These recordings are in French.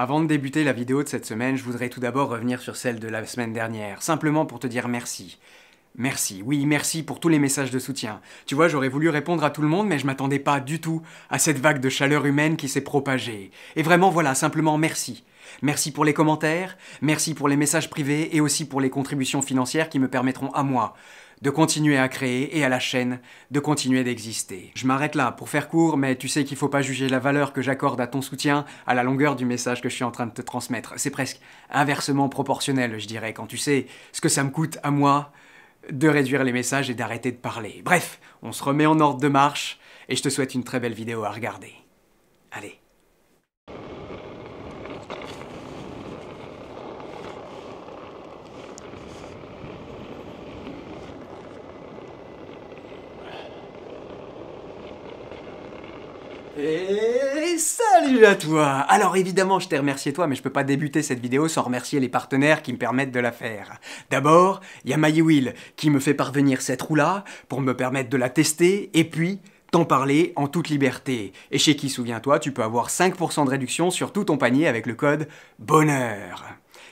Avant de débuter la vidéo de cette semaine, je voudrais tout d'abord revenir sur celle de la semaine dernière, simplement pour te dire merci. Merci, oui, merci pour tous les messages de soutien. Tu vois, j'aurais voulu répondre à tout le monde, mais je m'attendais pas du tout à cette vague de chaleur humaine qui s'est propagée. Et vraiment, voilà, simplement merci. Merci pour les commentaires, merci pour les messages privés et aussi pour les contributions financières qui me permettront à moi de continuer à créer et à la chaîne de continuer d'exister. Je m'arrête là pour faire court, mais tu sais qu'il faut pas juger la valeur que j'accorde à ton soutien à la longueur du message que je suis en train de te transmettre. C'est presque inversement proportionnel, je dirais, quand tu sais ce que ça me coûte à moi de réduire les messages et d'arrêter de parler. Bref, on se remet en ordre de marche et je te souhaite une très belle vidéo à regarder. Allez. Et salut à toi! Alors évidemment je t'ai remercié toi, mais je peux pas débuter cette vidéo sans remercier les partenaires qui me permettent de la faire. D'abord, il y a MyWheel qui me fait parvenir cette roue-là pour me permettre de la tester, et puis t'en parler en toute liberté. Et chez qui, souviens-toi, tu peux avoir 5% de réduction sur tout ton panier avec le code BONHEUR.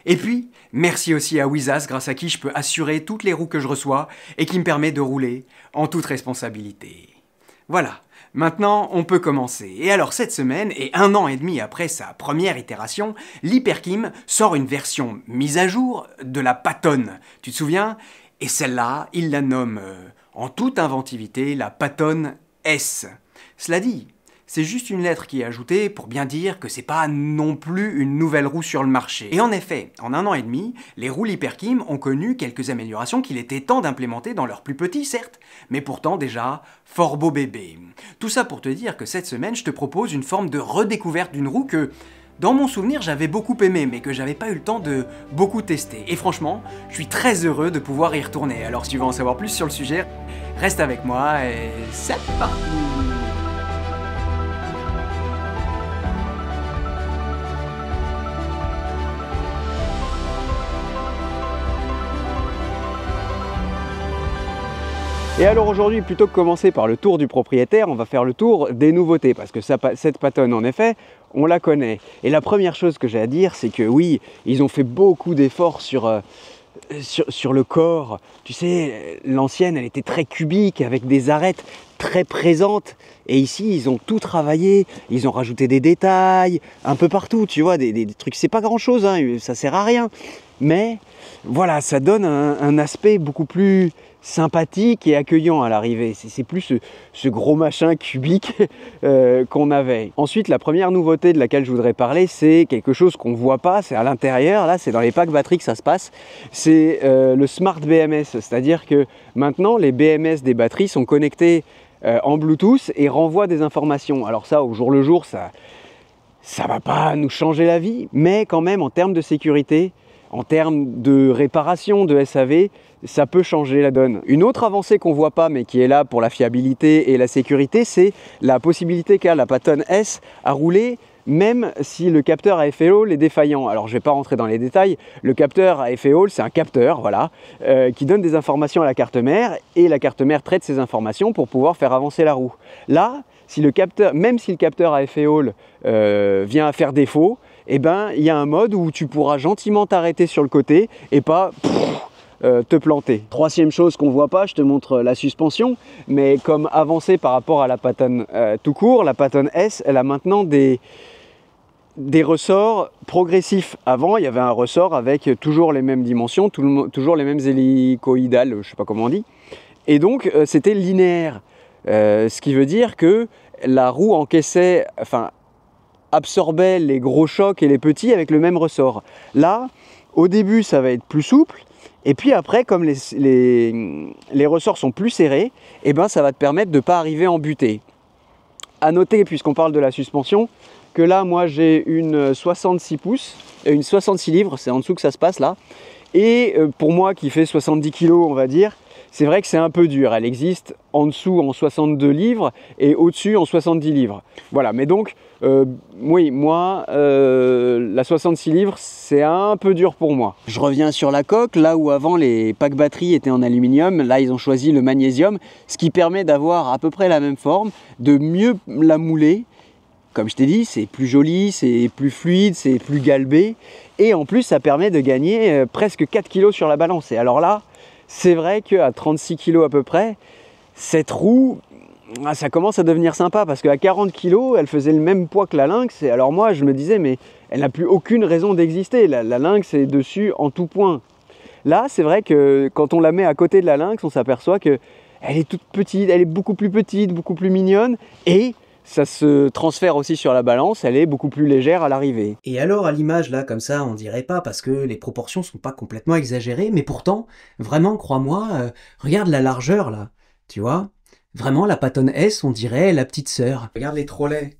Et puis, merci aussi à Wizaz, grâce à qui je peux assurer toutes les roues que je reçois et qui me permet de rouler en toute responsabilité. Voilà. Maintenant, on peut commencer. Et alors, cette semaine, et 1 an et demi après sa première itération, l'Hyperkim sort une version mise à jour de la Patton. Tu te souviens? Et celle-là, il la nomme, en toute inventivité, la Patton S. Cela dit, c'est juste une lettre qui est ajoutée pour bien dire que c'est pas non plus une nouvelle roue sur le marché. Et en effet, en 1 an et demi, les roues Hyperkim ont connu quelques améliorations qu'il était temps d'implémenter dans leur plus petit, certes, mais pourtant déjà fort beau bébé. Tout ça pour te dire que cette semaine, je te propose une forme de redécouverte d'une roue que, dans mon souvenir, j'avais beaucoup aimé, mais que j'avais pas eu le temps de beaucoup tester. Et franchement, je suis très heureux de pouvoir y retourner. Alors si tu veux en savoir plus sur le sujet, reste avec moi et c'est parti! Et alors aujourd'hui, plutôt que commencer par le tour du propriétaire, on va faire le tour des nouveautés, parce que cette Patton, en effet, on la connaît. Et la première chose que j'ai à dire, c'est que oui, ils ont fait beaucoup d'efforts sur le corps. Tu sais, l'ancienne, elle était très cubique, avec des arêtes très présentes. Et ici, ils ont tout travaillé, ils ont rajouté des détails, un peu partout, tu vois, des trucs, c'est pas grand-chose, hein, ça sert à rien. Mais voilà, ça donne un aspect beaucoup plus sympathique et accueillant à l'arrivée. C'est plus ce gros machin cubique qu'on avait. Ensuite, la première nouveauté de laquelle je voudrais parler, c'est quelque chose qu'on ne voit pas, c'est à l'intérieur, là c'est dans les packs batteries que ça se passe, c'est le Smart BMS, c'est-à-dire que maintenant les BMS des batteries sont connectés en Bluetooth et renvoient des informations. Alors ça, au jour le jour, ça va pas nous changer la vie, mais quand même en termes de sécurité, en termes de réparation de SAV, ça peut changer la donne. Une autre avancée qu'on ne voit pas mais qui est là pour la fiabilité et la sécurité, c'est la possibilité qu'a la Patton S à rouler même si le capteur à effet Hall est défaillant. Alors je ne vais pas rentrer dans les détails, le capteur à effet Hall, c'est un capteur voilà, qui donne des informations à la carte mère et la carte mère traite ces informations pour pouvoir faire avancer la roue. Là, si le capteur, même si le capteur à effet Hall vient à faire défaut, eh ben, il y a un mode où tu pourras gentiment t'arrêter sur le côté et pas te planter. Troisième chose qu'on ne voit pas, je te montre la suspension, mais comme avancée par rapport à la Patton tout court, la Patton S, elle a maintenant des ressorts progressifs. Avant, il y avait un ressort avec toujours les mêmes dimensions, toujours les mêmes hélicoïdales, je ne sais pas comment on dit, et donc c'était linéaire. Ce qui veut dire que la roue encaissait, enfin, absorbait les gros chocs et les petits avec le même ressort. Là, au début, ça va être plus souple, et puis après, comme les ressorts sont plus serrés, eh ben, ça va te permettre de ne pas arriver en butée. À noter, puisqu'on parle de la suspension, que là, moi, j'ai une 66 pouces, une 66 livres, c'est en dessous que ça se passe là, et pour moi qui fait 70 kg, on va dire, c'est vrai que c'est un peu dur. Elle existe en dessous en 62 livres et au-dessus en 70 livres. Voilà, mais donc, oui, moi, la 66 livres, c'est un peu dur pour moi. Je reviens sur la coque, là où avant les packs batteries étaient en aluminium, là ils ont choisi le magnésium, ce qui permet d'avoir à peu près la même forme, de mieux la mouler, comme je t'ai dit, c'est plus joli, c'est plus fluide, c'est plus galbé. Et en plus, ça permet de gagner presque 4 kg sur la balance. Et alors là, c'est vrai qu'à 36 kg à peu près, cette roue, ça commence à devenir sympa parce qu'à 40 kg, elle faisait le même poids que la Lynx. Et alors moi, je me disais, mais elle n'a plus aucune raison d'exister. La Lynx est dessus en tout point. Là, c'est vrai que quand on la met à côté de la Lynx, on s'aperçoit qu'elle est toute petite, elle est beaucoup plus petite, beaucoup plus mignonne. Et ça se transfère aussi sur la balance, elle est beaucoup plus légère à l'arrivée. Et alors à l'image là comme ça on dirait pas parce que les proportions sont pas complètement exagérées, mais pourtant vraiment crois-moi, regarde la largeur là, tu vois, vraiment la Patton S on dirait la petite sœur. Regarde les trolleys,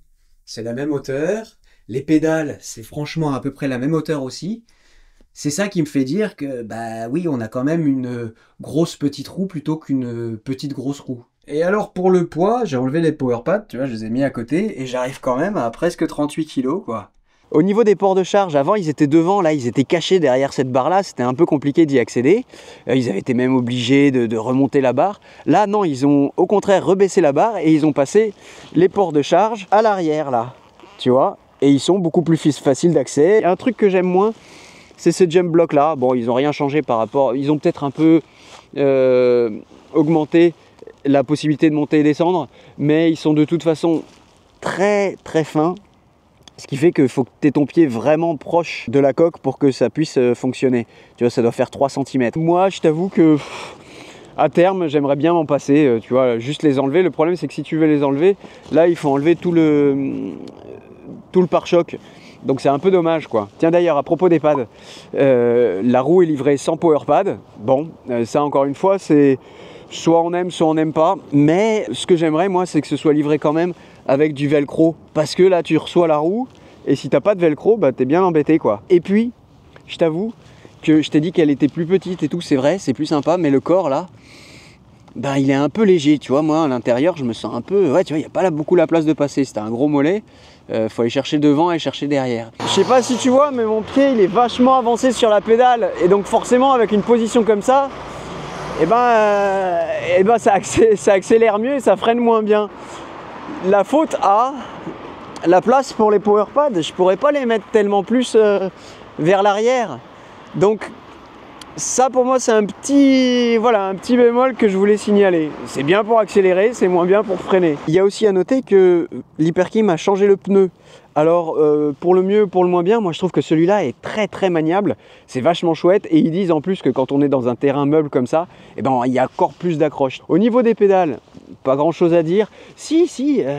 c'est la même hauteur, les pédales c'est franchement à peu près la même hauteur aussi. C'est ça qui me fait dire que bah oui on a quand même une grosse petite roue plutôt qu'une petite grosse roue. Et alors pour le poids, j'ai enlevé les power pads, tu vois, je les ai mis à côté et j'arrive quand même à presque 38 kg quoi. Au niveau des ports de charge, avant ils étaient devant, là ils étaient cachés derrière cette barre là, c'était un peu compliqué d'y accéder. Ils avaient été même obligés de remonter la barre. Là non, ils ont au contraire rebaissé la barre et ils ont passé les ports de charge à l'arrière là, tu vois. Et ils sont beaucoup plus faciles d'accès. Un truc que j'aime moins, c'est ces jump blocks là. Bon, ils n'ont rien changé par rapport, ils ont peut-être un peu augmenté la possibilité de monter et descendre, mais ils sont de toute façon très très fins, ce qui fait qu'il faut que tu aies ton pied vraiment proche de la coque pour que ça puisse fonctionner. Tu vois, ça doit faire 3 cm. Moi, je t'avoue que à terme, j'aimerais bien m'en passer, tu vois, juste les enlever. Le problème, c'est que si tu veux les enlever, là, il faut enlever tout le pare-choc. Donc c'est un peu dommage quoi. Tiens d'ailleurs à propos des pads, la roue est livrée sans power pad. Bon, ça encore une fois c'est soit on aime, soit on n'aime pas. Mais ce que j'aimerais moi, c'est que ce soit livré quand même avec du velcro. Parce que là, tu reçois la roue et si t'as pas de velcro, bah t'es bien embêté quoi. Et puis, je t'avoue que je t'ai dit qu'elle était plus petite et tout, c'est vrai, c'est plus sympa, mais le corps là, bah il est un peu léger, tu vois. Moi à l'intérieur, je me sens un peu, ouais, tu vois, il n'y a pas là beaucoup la place de passer. C'était un gros mollet. Faut aller chercher devant et chercher derrière. Je sais pas si tu vois, mais mon pied il est vachement avancé sur la pédale et donc forcément avec une position comme ça, ça accélère mieux et ça freine moins bien. La faute à la place pour les power pads, je pourrais pas les mettre tellement plus vers l'arrière. Donc ça pour moi c'est un petit bémol que je voulais signaler. C'est bien pour accélérer, c'est moins bien pour freiner. Il y a aussi à noter que l'Hyperkim a changé le pneu. Alors pour le mieux, pour le moins bien, moi je trouve que celui-là est très très maniable. C'est vachement chouette et ils disent en plus que quand on est dans un terrain meuble comme ça, il y a encore plus d'accroche. Au niveau des pédales, pas grand chose à dire.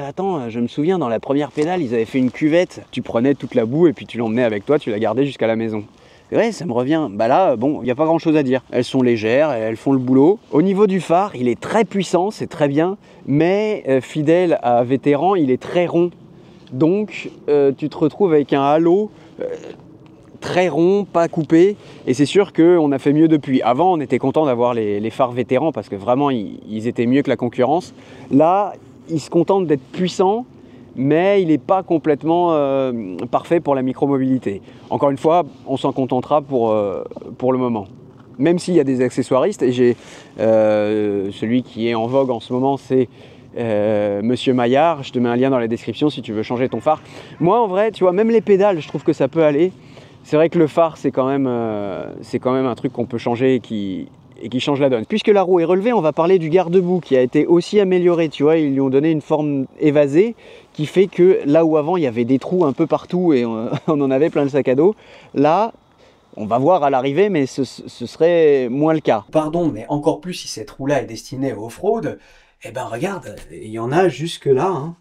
Attends, je me souviens dans la première pédale, ils avaient fait une cuvette. Tu prenais toute la boue et puis tu l'emmenais avec toi, tu la gardais jusqu'à la maison. Ouais, ça me revient. Bah là, bon, il n'y a pas grand chose à dire. Elles sont légères, elles font le boulot. Au niveau du phare, il est très puissant, c'est très bien, mais fidèle à vétéran, il est très rond. Donc, tu te retrouves avec un halo très rond, pas coupé, et c'est sûr qu'on a fait mieux depuis. Avant, on était content d'avoir les phares vétérans parce que vraiment, ils étaient mieux que la concurrence. Là, ils se contentent d'être puissants, mais il n'est pas complètement parfait pour la micromobilité. Encore une fois, on s'en contentera pour le moment. Même s'il y a des accessoiristes, et j'ai celui qui est en vogue en ce moment, c'est Monsieur Maillard. Je te mets un lien dans la description si tu veux changer ton phare. Moi, en vrai, tu vois, même les pédales, je trouve que ça peut aller. C'est vrai que le phare, c'est quand même un truc qu'on peut changer et qui change la donne. Puisque la roue est relevée, on va parler du garde-boue qui a été aussi amélioré. Tu vois, ils lui ont donné une forme évasée qui fait que là où avant il y avait des trous un peu partout et on en avait plein le sac à dos, là on va voir à l'arrivée, mais ce serait moins le cas. Pardon, mais encore plus si cette roue-là est destinée au off-road, eh ben regarde, il y en a jusque là, hein.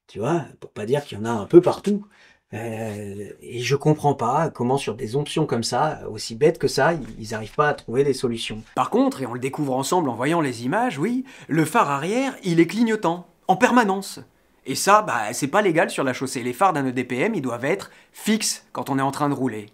Tu vois, pour pas dire qu'il y en a un peu partout. Et je comprends pas comment sur des options comme ça, aussi bêtes que ça, ils n'arrivent pas à trouver des solutions. Par contre, et on le découvre ensemble en voyant les images, oui, le phare arrière, il est clignotant, en permanence. Et ça, c'est pas légal sur la chaussée. Les phares d'un EDPM, ils doivent être fixes quand on est en train de rouler.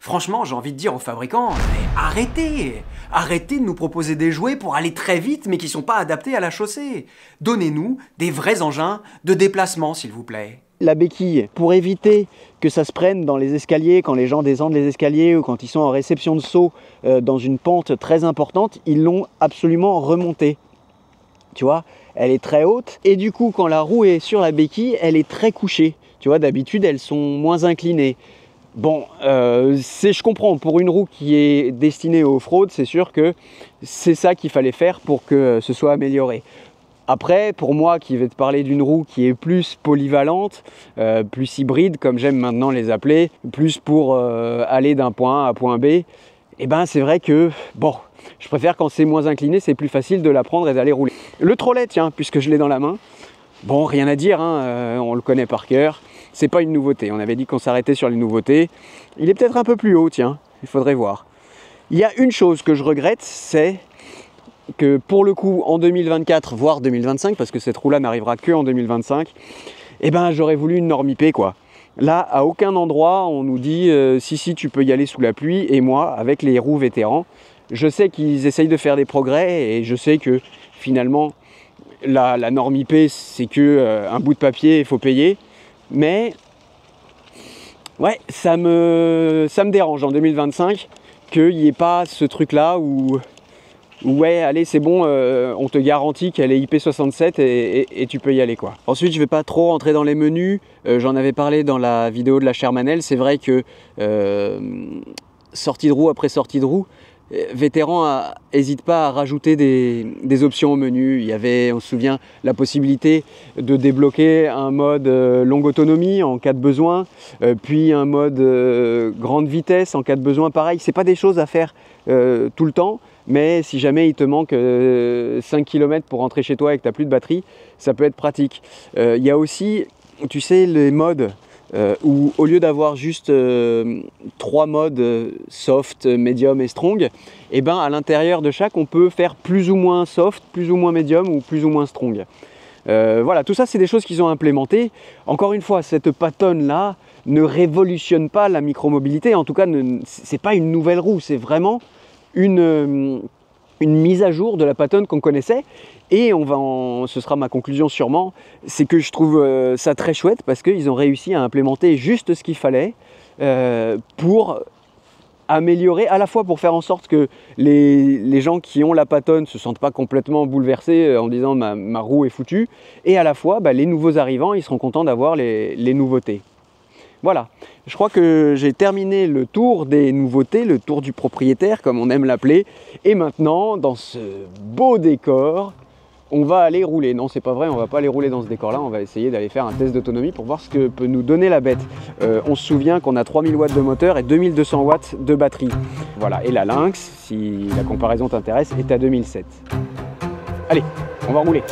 Franchement, j'ai envie de dire aux fabricants, arrêtez de nous proposer des jouets pour aller très vite, mais qui sont pas adaptés à la chaussée. Donnez-nous des vrais engins de déplacement, s'il vous plaît. La béquille, pour éviter que ça se prenne dans les escaliers, quand les gens descendent les escaliers ou quand ils sont en réception de saut dans une pente très importante, ils l'ont absolument remontée. Tu vois, elle est très haute. Et du coup, quand la roue est sur la béquille, elle est très couchée. Tu vois, d'habitude, elles sont moins inclinées. Bon, je comprends, pour une roue qui est destinée au off-road, c'est sûr que c'est ça qu'il fallait faire pour que ce soit amélioré. Après, pour moi qui vais te parler d'une roue qui est plus polyvalente, plus hybride, comme j'aime maintenant les appeler, plus pour aller d'un point A à point B, et ben c'est vrai que, bon, je préfère quand c'est moins incliné, c'est plus facile de la prendre et d'aller rouler. Le trollet, tiens, puisque je l'ai dans la main, bon, rien à dire, hein, on le connaît par cœur, c'est pas une nouveauté. On avait dit qu'on s'arrêtait sur les nouveautés. Il est peut-être un peu plus haut, tiens, il faudrait voir. Il y a une chose que je regrette, c'est que pour le coup, en 2024, voire 2025, parce que cette roue-là n'arrivera que en 2025, eh ben j'aurais voulu une norme IP, quoi. Là, à aucun endroit, on nous dit si, tu peux y aller sous la pluie. Et moi, avec les roues vétérans, je sais qu'ils essayent de faire des progrès et je sais que finalement, la norme IP, c'est que un bout de papier, il faut payer. Mais ouais, ça me dérange en 2025 qu'il n'y ait pas ce truc-là où ouais, allez, c'est bon, on te garantit qu'elle est IP67 et tu peux y aller, quoi. Ensuite, je ne vais pas trop rentrer dans les menus. J'en avais parlé dans la vidéo de la Shermanel. C'est vrai que sortie de roue après sortie de roue, Vétéran n'hésite pas à rajouter des options au menu. Il y avait, on se souvient, la possibilité de débloquer un mode longue autonomie en cas de besoin, puis un mode grande vitesse en cas de besoin. Pareil, c'est pas des choses à faire tout le temps, mais si jamais il te manque 5 km pour rentrer chez toi et que tu n'as plus de batterie, ça peut être pratique. Il y a aussi, tu sais, les modes où au lieu d'avoir juste 3 modes soft, medium et strong, et ben à l'intérieur de chaque on peut faire plus ou moins soft, plus ou moins medium ou plus ou moins strong. Voilà, tout ça c'est des choses qu'ils ont implémentées. Encore une fois, cette Patton là ne révolutionne pas la micromobilité, en tout cas c'est pas une nouvelle roue, c'est vraiment une mise à jour de la Patton qu'on connaissait. Et ce sera ma conclusion sûrement, c'est que je trouve ça très chouette parce qu'ils ont réussi à implémenter juste ce qu'il fallait pour améliorer, à la fois pour faire en sorte que les gens qui ont la Patton ne se sentent pas complètement bouleversés en disant ma roue est foutue, et à la fois les nouveaux arrivants, ils seront contents d'avoir les nouveautés. Voilà, je crois que j'ai terminé le tour des nouveautés, le tour du propriétaire comme on aime l'appeler, et maintenant dans ce beau décor, on va aller rouler. Non, c'est pas vrai, on va pas aller rouler dans ce décor-là, on va essayer d'aller faire un test d'autonomie pour voir ce que peut nous donner la bête. On se souvient qu'on a 3000 watts de moteur et 2200 watts de batterie. Voilà, et la Lynx, si la comparaison t'intéresse, est à 2007. Allez, on va rouler.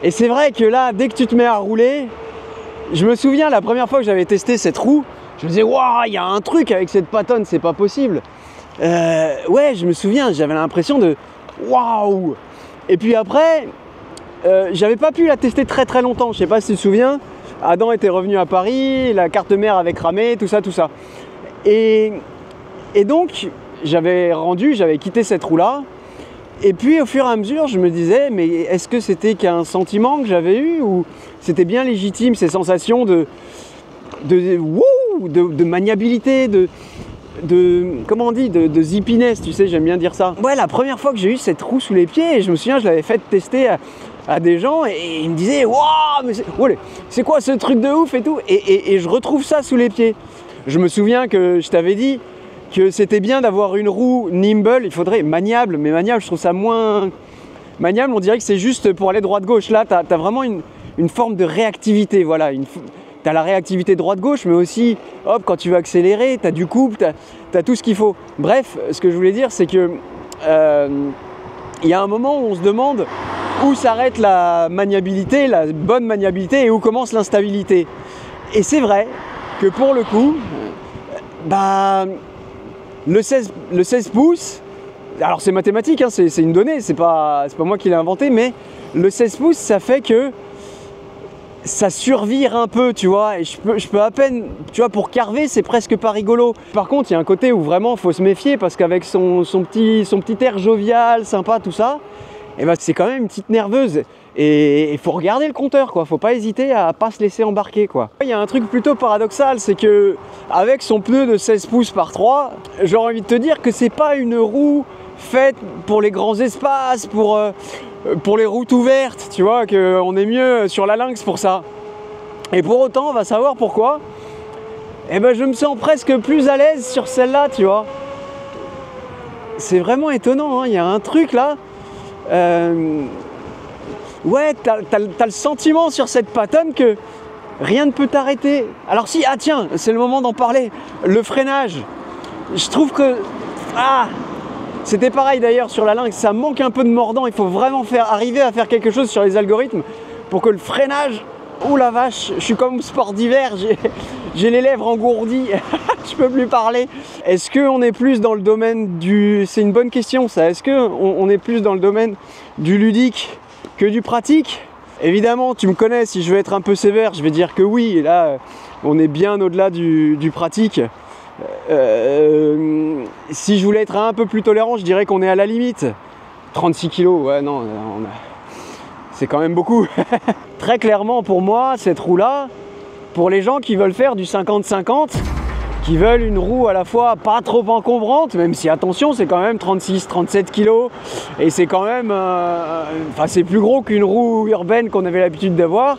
Et c'est vrai que là, dès que tu te mets à rouler, je me souviens la première fois que j'avais testé cette roue, je me disais, waouh, il y a un truc avec cette Patton, c'est pas possible. Ouais, je me souviens, j'avais l'impression de waouh. Et puis après, j'avais pas pu la tester très très longtemps. Je sais pas si tu te souviens, Adam était revenu à Paris, la carte mère avait cramé, tout ça, tout ça. Et donc, j'avais quitté cette roue-là. Et puis au fur et à mesure, je me disais, mais est-ce que c'était qu'un sentiment que j'avais eu ou c'était bien légitime ces sensations de maniabilité, comment on dit, de zippiness, tu sais, j'aime bien dire ça. Ouais, la première fois que j'ai eu cette roue sous les pieds, je me souviens, je l'avais fait tester à des gens et ils me disaient, waouh, mais c'est quoi ce truc de ouf et tout, et je retrouve ça sous les pieds. Je me souviens que je t'avais dit que c'était bien d'avoir une roue nimble, il faudrait maniable, mais maniable, je trouve ça moins maniable, on dirait que c'est juste pour aller droite-gauche. Là, tu as vraiment une forme de réactivité, voilà, tu as la réactivité droite-gauche, mais aussi, hop, quand tu veux accélérer, tu as du couple, tu as tout ce qu'il faut. Bref, ce que je voulais dire, c'est que il y a un moment où on se demande où s'arrête la maniabilité, la bonne maniabilité, et où commence l'instabilité. Et c'est vrai que pour le coup, bah, le 16 pouces, alors c'est mathématique, hein, c'est une donnée, c'est pas moi qui l'ai inventé, mais le 16 pouces, ça fait que ça survire un peu, tu vois, et je peux à peine, tu vois, pour carver, c'est presque pas rigolo. Par contre, il y a un côté où vraiment faut se méfier, parce qu'avec son petit air jovial, sympa, tout ça, et ben c'est quand même une petite nerveuse. Et il faut regarder le compteur, quoi. Faut pas hésiter à pas se laisser embarquer, quoi. Il y a un truc plutôt paradoxal, c'est que avec son pneu de 16 pouces par 3, j'aurais envie de te dire que c'est pas une roue faite pour les grands espaces, pour les routes ouvertes, tu vois, qu'on est mieux sur la Lynx pour ça. Et pour autant, on va savoir pourquoi. Et ben je me sens presque plus à l'aise sur celle-là, tu vois. C'est vraiment étonnant, hein. Il y a un truc là. Ouais, t'as le sentiment sur cette Patton que rien ne peut t'arrêter. Alors si, ah tiens, c'est le moment d'en parler. Le freinage, je trouve que... Ah, c'était pareil d'ailleurs sur la Lynx, ça manque un peu de mordant. Il faut vraiment arriver à faire quelque chose sur les algorithmes pour que le freinage... Ouh la vache, je suis comme sport d'hiver, j'ai les lèvres engourdies, je peux plus parler. Est-ce qu'on est plus dans le domaine du... C'est une bonne question ça, est-ce qu'on est plus dans le domaine du ludique que du pratique? Évidemment, tu me connais, si je veux être un peu sévère, je vais dire que oui, et là, on est bien au-delà du pratique. Si je voulais être un peu plus tolérant, je dirais qu'on est à la limite. 36 kilos, ouais, non, c'est quand même beaucoup. Très clairement, pour moi, cette roue-là, pour les gens qui veulent faire du 50-50, qui veulent une roue à la fois pas trop encombrante, même si attention, c'est quand même 36-37 kg, et c'est quand même, enfin c'est plus gros qu'une roue urbaine qu'on avait l'habitude d'avoir.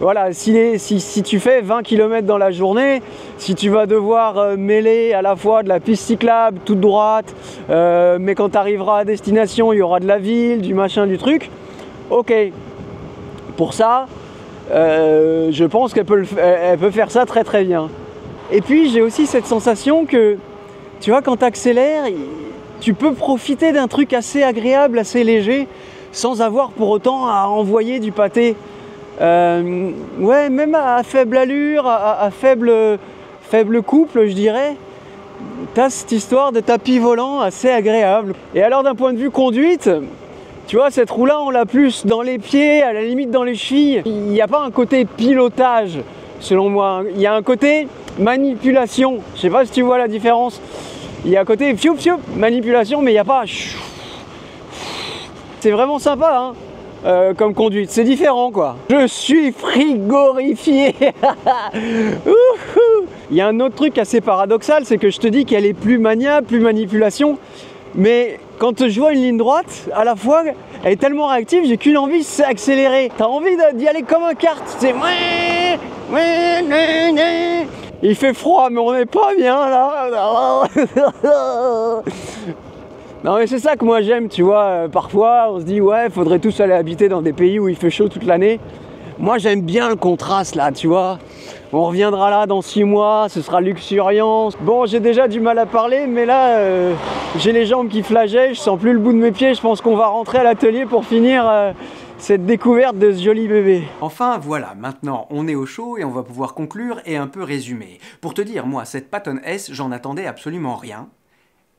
Voilà, si tu fais 20 km dans la journée, si tu vas devoir mêler à la fois de la piste cyclable toute droite, mais quand tu arriveras à destination, il y aura de la ville, du machin, du truc, ok. Pour ça, je pense qu'elle peut faire ça très très bien. Et puis j'ai aussi cette sensation que, tu vois, quand tu accélères, tu peux profiter d'un truc assez agréable, assez léger, sans avoir pour autant à envoyer du pâté. Ouais, même à faible allure, à faible couple, je dirais, tu as cette histoire de tapis volant assez agréable. Et alors d'un point de vue conduite, tu vois, cette roue-là, on l'a plus dans les pieds, à la limite dans les chevilles. Il n'y a pas un côté pilotage, selon moi. Il y a un côté manipulation. Je sais pas si tu vois la différence. Il y a un côté fioup, manipulation, mais il n'y a pas... C'est vraiment sympa, hein, comme conduite. C'est différent, quoi. Je suis frigorifié. Il y a un autre truc assez paradoxal, c'est que je te dis qu'elle est plus maniable, plus manipulation, mais quand je vois une ligne droite, à la fois, elle est tellement réactive, j'ai qu'une envie, c'est accélérer. T'as envie d'y aller comme un kart, c'est... Il fait froid, mais on n'est pas bien, là. Non, mais c'est ça que moi j'aime, tu vois. Parfois, on se dit, ouais, faudrait tous aller habiter dans des pays où il fait chaud toute l'année. Moi, j'aime bien le contraste, là, tu vois. On reviendra là dans 6 mois, ce sera luxuriant. Bon, j'ai déjà du mal à parler, mais là, j'ai les jambes qui flageaient, je sens plus le bout de mes pieds. Je pense qu'on va rentrer à l'atelier pour finir cette découverte de ce joli bébé. Enfin voilà, maintenant on est au chaud et on va pouvoir conclure et un peu résumer. Pour te dire, moi, cette Patton S, j'en attendais absolument rien.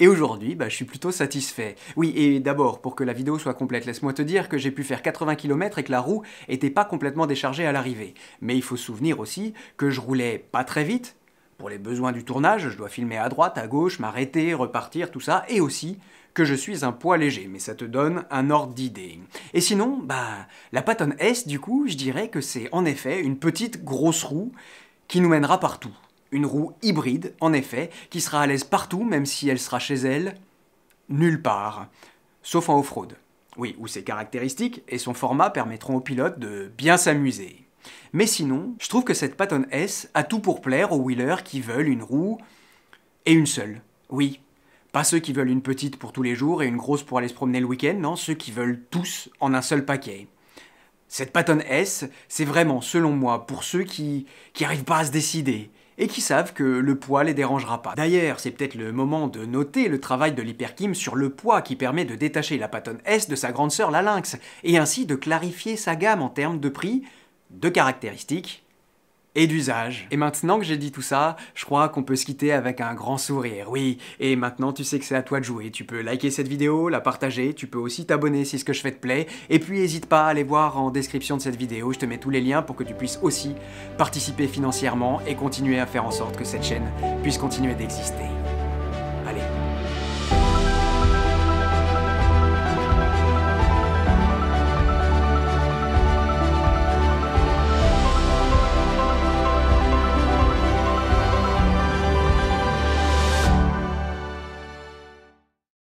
Et aujourd'hui, je suis plutôt satisfait. Oui, et d'abord, pour que la vidéo soit complète, laisse-moi te dire que j'ai pu faire 80 km et que la roue était pas complètement déchargée à l'arrivée. Mais il faut se souvenir aussi que je roulais pas très vite. Pour les besoins du tournage, je dois filmer à droite, à gauche, m'arrêter, repartir, tout ça, et aussi que je suis un poids léger, mais ça te donne un ordre d'idée. Et sinon, la Patton S, du coup, je dirais que c'est en effet une petite grosse roue qui nous mènera partout. Une roue hybride, en effet, qui sera à l'aise partout, même si elle sera chez elle nulle part. Sauf en off-road. Oui, où ses caractéristiques et son format permettront au pilote de bien s'amuser. Mais sinon, je trouve que cette Patton S a tout pour plaire aux wheelers qui veulent une roue et une seule. Oui, pas ceux qui veulent une petite pour tous les jours et une grosse pour aller se promener le week-end, non, ceux qui veulent tous en un seul paquet. Cette Patton S, c'est vraiment, selon moi, pour ceux qui n'arrivent pas à se décider, et qui savent que le poids les dérangera pas. D'ailleurs, c'est peut-être le moment de noter le travail de l'Hyperkim sur le poids qui permet de détacher la Patton S de sa grande sœur la Lynx, et ainsi de clarifier sa gamme en termes de prix, de caractéristiques et d'usage. Et maintenant que j'ai dit tout ça, je crois qu'on peut se quitter avec un grand sourire, oui. Et maintenant tu sais que c'est à toi de jouer, tu peux liker cette vidéo, la partager, tu peux aussi t'abonner si ce que je fais te plaît, et puis n'hésite pas à aller voir en description de cette vidéo, je te mets tous les liens pour que tu puisses aussi participer financièrement et continuer à faire en sorte que cette chaîne puisse continuer d'exister.